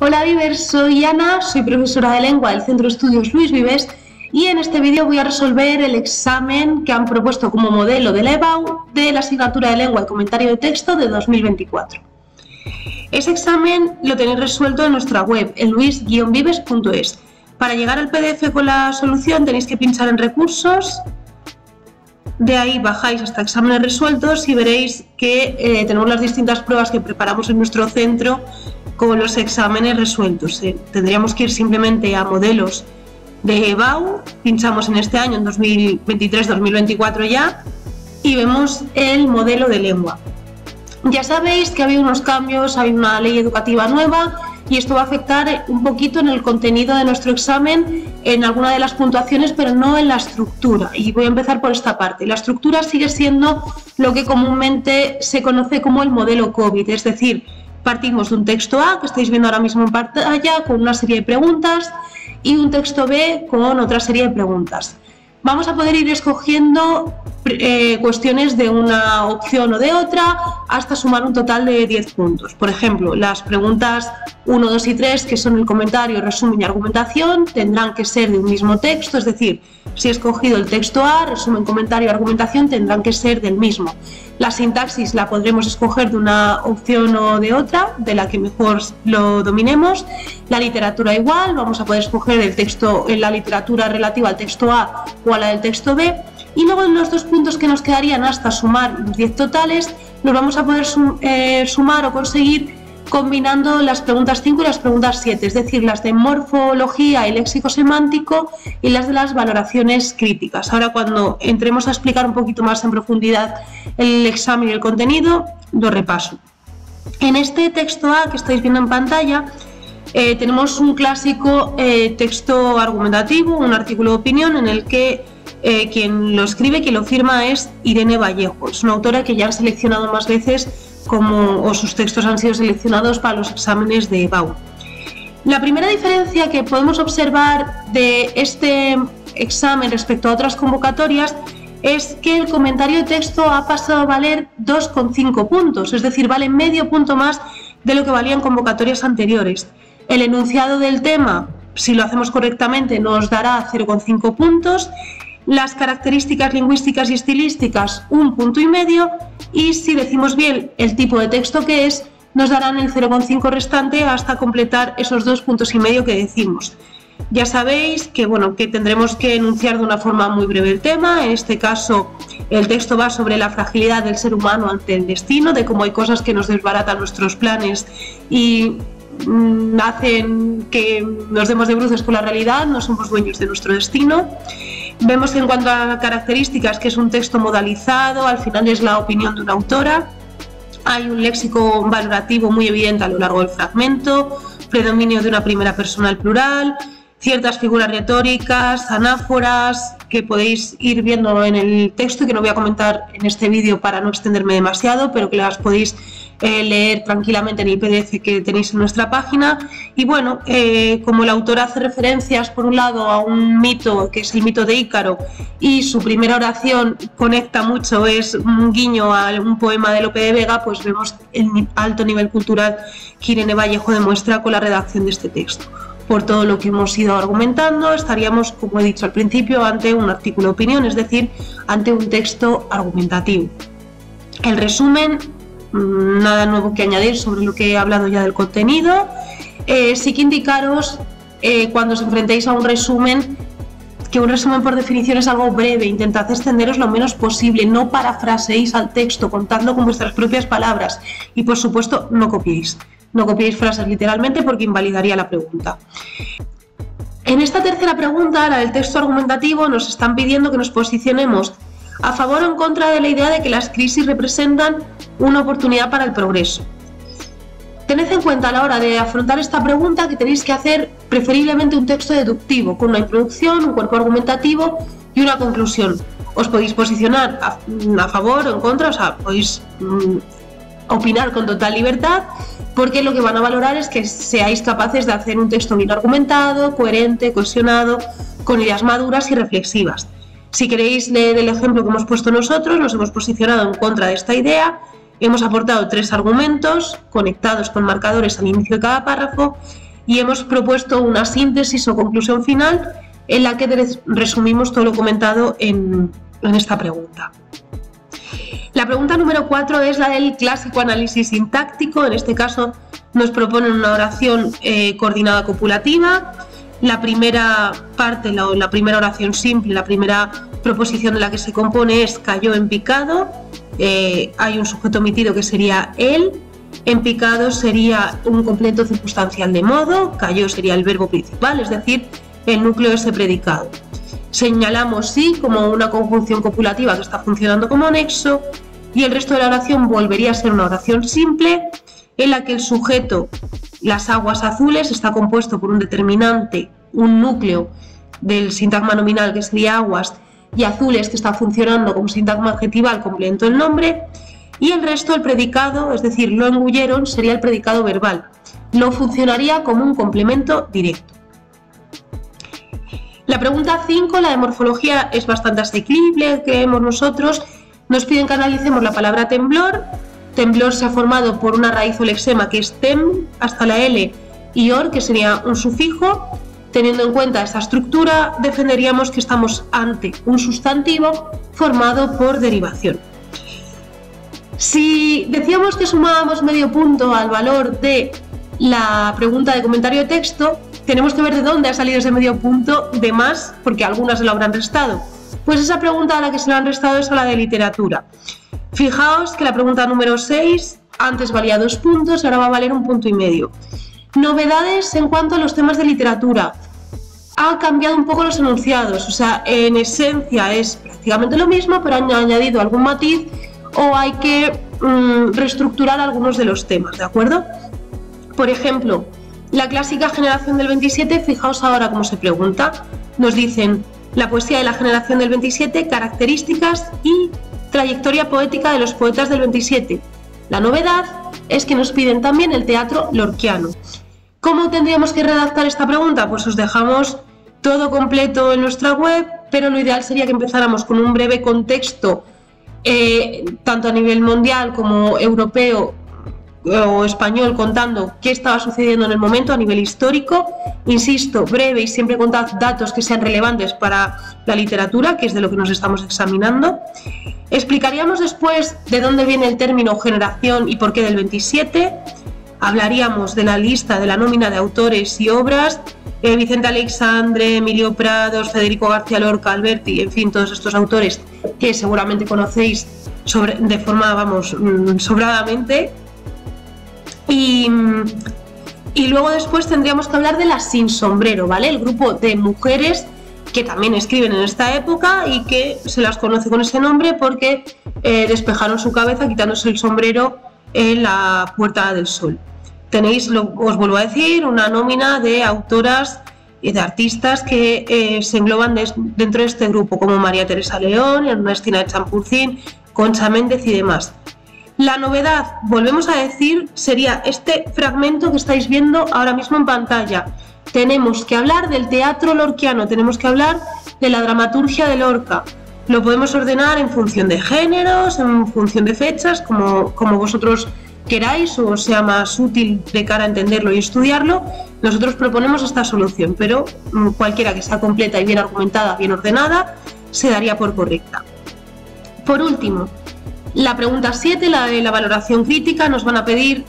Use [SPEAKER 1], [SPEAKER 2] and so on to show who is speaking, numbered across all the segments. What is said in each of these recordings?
[SPEAKER 1] Hola Vivers, soy Ana, soy profesora de lengua del Centro de Estudios Luis Vives y en este vídeo voy a resolver el examen que han propuesto como modelo de la EBAU de la asignatura de lengua y comentario de texto de 2024. Ese examen lo tenéis resuelto en nuestra web, en luis-vives.es. Para llegar al PDF con la solución tenéis que pinchar en recursos, de ahí bajáis hasta exámenes resueltos y veréis que tenemos las distintas pruebas que preparamos en nuestro centro con los exámenes resueltos. Tendríamos que ir simplemente a modelos de EBAU, pinchamos en este año, en 2023-2024 ya, y vemos el modelo de lengua. Ya sabéis que ha habido unos cambios, hay una ley educativa nueva y esto va a afectar un poquito en el contenido de nuestro examen, en alguna de las puntuaciones, pero no en la estructura. Y voy a empezar por esta parte. La estructura sigue siendo lo que comúnmente se conoce como el modelo COVID, es decir, partimos de un texto A, que estáis viendo ahora mismo en pantalla, con una serie de preguntas, y un texto B con otra serie de preguntas. Vamos a poder ir escogiendo cuestiones de una opción o de otra hasta sumar un total de 10 puntos. Por ejemplo, las preguntas 1, 2 y 3, que son el comentario, resumen y argumentación, tendrán que ser de un mismo texto, es decir, si he escogido el texto A, resumen, comentario y argumentación tendrán que ser del mismo. La sintaxis la podremos escoger de una opción o de otra, de la que mejor lo dominemos. La literatura igual, vamos a poder escoger el texto en la literatura relativa al texto A o a la del texto B. Y luego en los 2 puntos que nos quedarían hasta sumar los 10 totales, los vamos a poder sumar o conseguir combinando las preguntas 5 y las preguntas 7, es decir, las de morfología y léxico semántico y las de las valoraciones críticas. Ahora, cuando entremos a explicar un poquito más en profundidad el examen y el contenido, lo repaso. En este texto A que estáis viendo en pantalla, tenemos un clásico texto argumentativo, un artículo de opinión en el que quien lo escribe, quien lo firma es Irene Vallejo. Es una autora que ya han seleccionado más veces o sus textos han sido seleccionados para los exámenes de EBAU. La primera diferencia que podemos observar de este examen respecto a otras convocatorias es que el comentario de texto ha pasado a valer 2,5 puntos, es decir, vale medio punto más de lo que valía en convocatorias anteriores. El enunciado del tema, si lo hacemos correctamente, nos dará 0,5 puntos. Las características lingüísticas y estilísticas, 1,5 puntos, y si decimos bien el tipo de texto que es, nos darán el 0,5 restante hasta completar esos 2,5 puntos que decimos. Ya sabéis que, que tendremos que enunciar de una forma muy breve el tema. En este caso, el texto va sobre la fragilidad del ser humano ante el destino, de cómo hay cosas que nos desbaratan nuestros planes y hacen que nos demos de bruces con la realidad, no somos dueños de nuestro destino. Vemos que en cuanto a características, que es un texto modalizado, al final es la opinión de una autora, hay un léxico valorativo muy evidente a lo largo del fragmento, predominio de una primera persona al plural, ciertas figuras retóricas, anáforas, que podéis ir viendo en el texto y que no voy a comentar en este vídeo para no extenderme demasiado, pero que las podéis leer tranquilamente en el PDF que tenéis en nuestra página. Y como el autor hace referencias por un lado a un mito que es el mito de Ícaro y su primera oración conecta mucho, es un guiño a un poema de Lope de Vega, pues vemos el alto nivel cultural que Irene Vallejo demuestra con la redacción de este texto. Por todo lo que hemos ido argumentando, estaríamos, como he dicho al principio, ante un artículo de opinión, es decir, ante un texto argumentativo. El resumen, nada nuevo que añadir sobre lo que he hablado ya del contenido. Sí que indicaros, cuando os enfrentéis a un resumen, que un resumen por definición es algo breve, intentad extenderos lo menos posible, no parafraseéis al texto, contadlo con vuestras propias palabras y, por supuesto, no copiéis. No copiéis frases literalmente porque invalidaría la pregunta. En esta tercera pregunta, la del texto argumentativo, nos están pidiendo que nos posicionemos a favor o en contra de la idea de que las crisis representan una oportunidad para el progreso. Tened en cuenta a la hora de afrontar esta pregunta que tenéis que hacer preferiblemente un texto deductivo, con una introducción, un cuerpo argumentativo y una conclusión. Os podéis posicionar a favor o en contra, o sea, podéis opinar con total libertad, porque lo que van a valorar es que seáis capaces de hacer un texto bien argumentado, coherente, cohesionado, con ideas maduras y reflexivas. Si queréis leer el ejemplo que hemos puesto nosotros, nos hemos posicionado en contra de esta idea, hemos aportado 3 argumentos conectados con marcadores al inicio de cada párrafo y hemos propuesto una síntesis o conclusión final en la que resumimos todo lo comentado en esta pregunta. La pregunta número 4 es la del clásico análisis sintáctico. En este caso nos proponen una oración coordinada copulativa. La primera parte, la primera oración simple, la primera proposición de la que se compone es cayó en picado. Hay un sujeto omitido que sería él. En picado sería un complemento circunstancial de modo. Cayó sería el verbo principal, es decir, el núcleo de ese predicado. Señalamos sí como una conjunción copulativa que está funcionando como nexo, y el resto de la oración volvería a ser una oración simple en la que el sujeto, las aguas azules, está compuesto por un determinante, un núcleo del sintagma nominal que sería aguas, y azules que está funcionando como sintagma adjetival complemento del nombre, y el resto el predicado, es decir, lo engulleron, sería el predicado verbal. No funcionaría como un complemento directo. La pregunta 5, la de morfología, es bastante asequible, creemos nosotros. Nos piden que analicemos la palabra temblor. Temblor se ha formado por una raíz o lexema que es tem, hasta la L, y or, que sería un sufijo. Teniendo en cuenta esta estructura, defenderíamos que estamos ante un sustantivo formado por derivación. Si decíamos que sumábamos medio punto al valor de la pregunta de comentario de texto, tenemos que ver de dónde ha salido ese medio punto de más, porque algunas se lo habrán restado. Pues esa pregunta a la que se le han restado es a la de literatura. Fijaos que la pregunta número 6 antes valía 2 puntos, ahora va a valer 1,5 puntos. Novedades en cuanto a los temas de literatura. Ha cambiado un poco los enunciados, o sea, en esencia es prácticamente lo mismo, pero han añadido algún matiz o hay que reestructurar algunos de los temas, ¿de acuerdo? Por ejemplo, la clásica generación del 27, fijaos ahora cómo se pregunta. Nos dicen la poesía de la generación del 27, características y trayectoria poética de los poetas del 27. La novedad es que nos piden también el teatro lorquiano. ¿Cómo tendríamos que redactar esta pregunta? Pues os dejamos todo completo en nuestra web, pero lo ideal sería que empezáramos con un breve contexto, tanto a nivel mundial como europeo o español, contando qué estaba sucediendo en el momento a nivel histórico. Insisto, breve y siempre contad datos que sean relevantes para la literatura, que es de lo que nos estamos examinando. Explicaríamos después de dónde viene el término generación y por qué del 27. Hablaríamos de la lista de la nómina de autores y obras, Vicente Aleixandre, Emilio Prados, Federico García Lorca, Alberti, en fin, todos estos autores que seguramente conocéis de forma, sobradamente. Y luego después tendríamos que hablar de las sin sombrero, ¿vale? El grupo de mujeres que también escriben en esta época y que se las conoce con ese nombre porque despejaron su cabeza quitándose el sombrero en la Puerta del Sol. Tenéis, os vuelvo a decir, una nómina de autoras y de artistas que se engloban dentro de este grupo, como María Teresa León, Ernestina de Champurcín, Concha Méndez y demás. La novedad, volvemos a decir, sería este fragmento que estáis viendo ahora mismo en pantalla. Tenemos que hablar del teatro lorquiano, tenemos que hablar de la dramaturgia de Lorca. Lo podemos ordenar en función de géneros, en función de fechas, como vosotros queráis o sea más útil de cara a entenderlo y estudiarlo. Nosotros proponemos esta solución, pero cualquiera que sea completa y bien argumentada, bien ordenada, se daría por correcta. Por último, la pregunta 7, la de la valoración crítica, nos van a pedir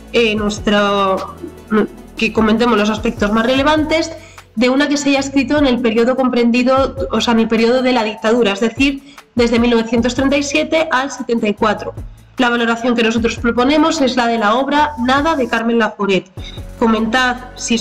[SPEAKER 1] que comentemos los aspectos más relevantes de una que se haya escrito en el periodo comprendido, o sea, en el periodo de la dictadura, es decir, desde 1937 al 74. La valoración que nosotros proponemos es la de la obra Nada de Carmen Laforet. Comentad si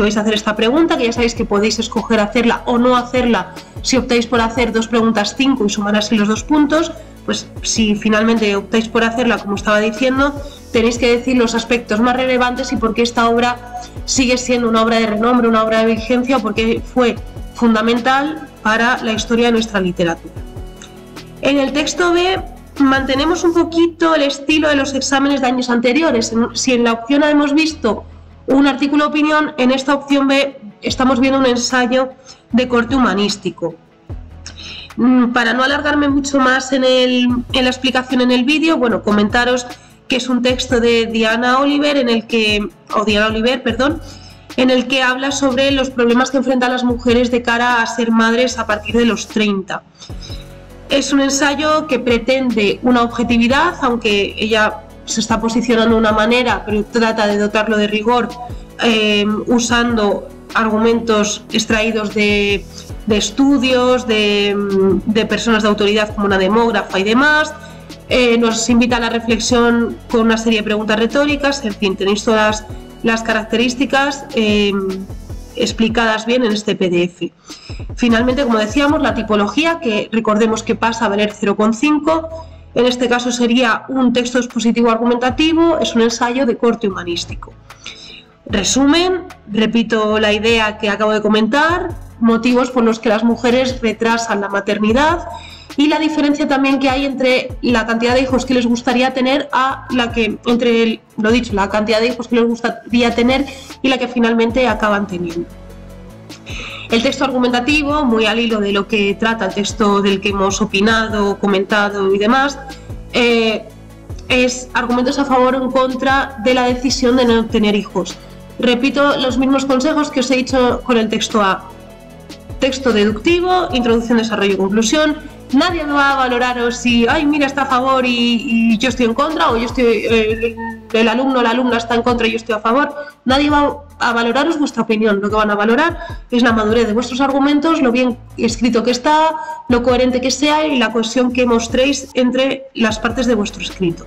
[SPEAKER 1] vais a hacer esta pregunta, que ya sabéis que podéis escoger hacerla o no hacerla si optáis por hacer 2 preguntas 5 y sumar así los 2 puntos. Pues si finalmente optáis por hacerla, como estaba diciendo, tenéis que decir los aspectos más relevantes y por qué esta obra sigue siendo una obra de renombre, una obra de vigencia, o por qué fue fundamental para la historia de nuestra literatura. En el texto B mantenemos un poquito el estilo de los exámenes de años anteriores. Si en la opción A hemos visto un artículo de opinión, en esta opción B estamos viendo un ensayo de corte humanístico. Para no alargarme mucho más en la explicación en el vídeo, bueno, comentaros que es un texto de Diana Oliver, en el que habla sobre los problemas que enfrentan las mujeres de cara a ser madres a partir de los 30. Es un ensayo que pretende una objetividad, aunque ella se está posicionando de una manera, pero trata de dotarlo de rigor, usando argumentos extraídos de estudios, de personas de autoridad como una demógrafa y demás. Nos invita a la reflexión con una serie de preguntas retóricas. En fin, tenéis todas las características explicadas bien en este PDF. Finalmente, como decíamos, la tipología, que recordemos que pasa a valer 0,5. En este caso sería un texto expositivo argumentativo, es un ensayo de corte humanístico. Resumen, repito la idea que acabo de comentar: motivos por los que las mujeres retrasan la maternidad y la diferencia también que hay entre la cantidad de hijos que les gustaría tener la cantidad de hijos que les gustaría tener y la que finalmente acaban teniendo. El texto argumentativo, muy al hilo de lo que trata el texto del que hemos opinado, comentado y demás, es argumentos a favor o en contra de la decisión de no tener hijos. Repito los mismos consejos que os he dicho con el texto A. Texto deductivo, introducción, desarrollo y conclusión. Nadie me va a valoraros si, ay, mira, está a favor y yo estoy en contra, o el alumno o la alumna está en contra y yo estoy a favor. Nadie va a valoraros vuestra opinión. Lo que van a valorar es la madurez de vuestros argumentos, lo bien escrito que está, lo coherente que sea y la cohesión que mostréis entre las partes de vuestro escrito.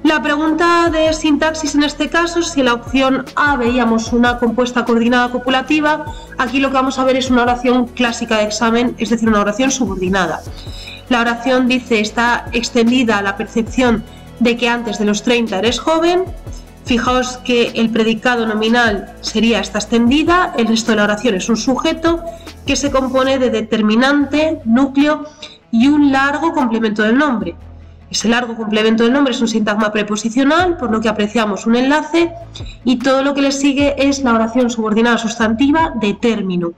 [SPEAKER 1] La pregunta de sintaxis en este caso, si en la opción A veíamos una compuesta coordinada copulativa, aquí lo que vamos a ver es una oración clásica de examen, es decir, una oración subordinada. La oración dice: está extendida la percepción de que antes de los 30 eres joven. Fijaos que el predicado nominal sería está extendida, el resto de la oración es un sujeto que se compone de determinante, núcleo y un largo complemento del nombre. Ese largo complemento del nombre es un sintagma preposicional, por lo que apreciamos un enlace, y todo lo que le sigue es la oración subordinada sustantiva de término.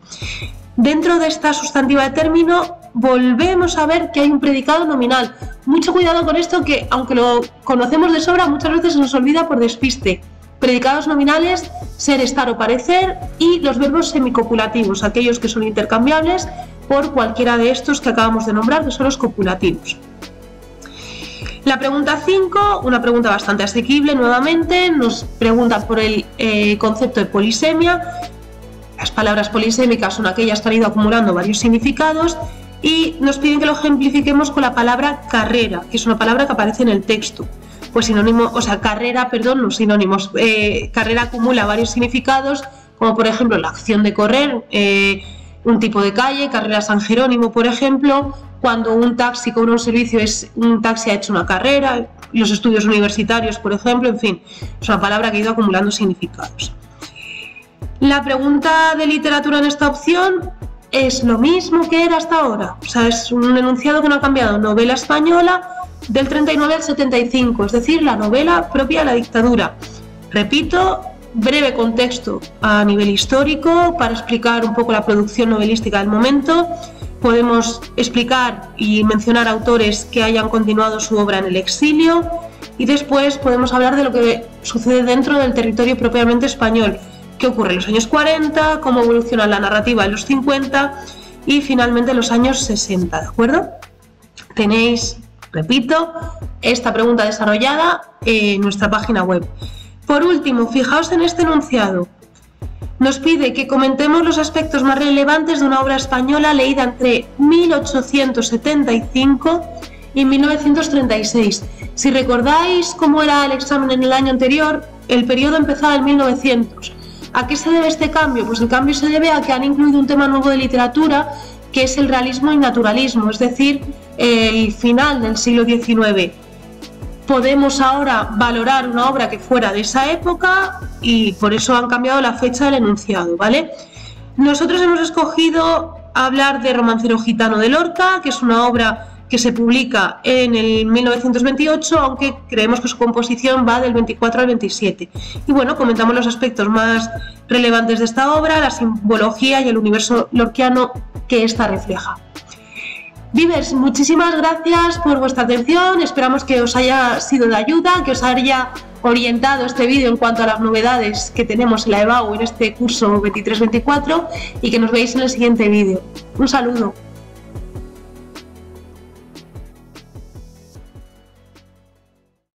[SPEAKER 1] Dentro de esta sustantiva de término volvemos a ver que hay un predicado nominal. Mucho cuidado con esto, que aunque lo conocemos de sobra, muchas veces se nos olvida por despiste. Predicados nominales: ser, estar o parecer, y los verbos semicopulativos, aquellos que son intercambiables por cualquiera de estos que acabamos de nombrar, que son los copulativos. La pregunta 5, una pregunta bastante asequible nuevamente, nos pregunta por el concepto de polisemia. Las palabras polisémicas son aquellas que han ido acumulando varios significados y nos piden que lo ejemplifiquemos con la palabra carrera, que es una palabra que aparece en el texto. Pues sinónimo, o sea, carrera, perdón, no sinónimos. Carrera acumula varios significados, como por ejemplo la acción de correr, un tipo de calle, carrera San Jerónimo, por ejemplo. Cuando un taxi cobra un servicio, un taxi ha hecho una carrera, los estudios universitarios, por ejemplo, en fin, es una palabra que ha ido acumulando significados. La pregunta de literatura en esta opción es lo mismo que era hasta ahora, o sea, es un enunciado que no ha cambiado: novela española del 39 al 75, es decir, la novela propia de la dictadura. Repito, breve contexto a nivel histórico para explicar un poco la producción novelística del momento. Podemos explicar y mencionar autores que hayan continuado su obra en el exilio, y después podemos hablar de lo que sucede dentro del territorio propiamente español, qué ocurre en los años 40, cómo evoluciona la narrativa en los 50 y finalmente en los años 60, ¿de acuerdo? Tenéis, repito, esta pregunta desarrollada en nuestra página web. Por último, fijaos en este enunciado. Nos pide que comentemos los aspectos más relevantes de una obra española leída entre 1875 y 1936. Si recordáis cómo era el examen en el año anterior, el periodo empezaba en 1900. ¿A qué se debe este cambio? Pues el cambio se debe a que han incluido un tema nuevo de literatura, que es el realismo y naturalismo, es decir, el final del siglo XIX. Podemos ahora valorar una obra que fuera de esa época y por eso han cambiado la fecha del enunciado, ¿vale? Nosotros hemos escogido hablar de Romancero gitano de Lorca, que es una obra que se publica en el 1928, aunque creemos que su composición va del 24 al 27. Y bueno, comentamos los aspectos más relevantes de esta obra, la simbología y el universo lorquiano que ésta refleja. Vivers, muchísimas gracias por vuestra atención, esperamos que os haya sido de ayuda, que os haya orientado este vídeo en cuanto a las novedades que tenemos en la EBAU en este curso 23-24 y que nos veáis en el siguiente vídeo. Un saludo.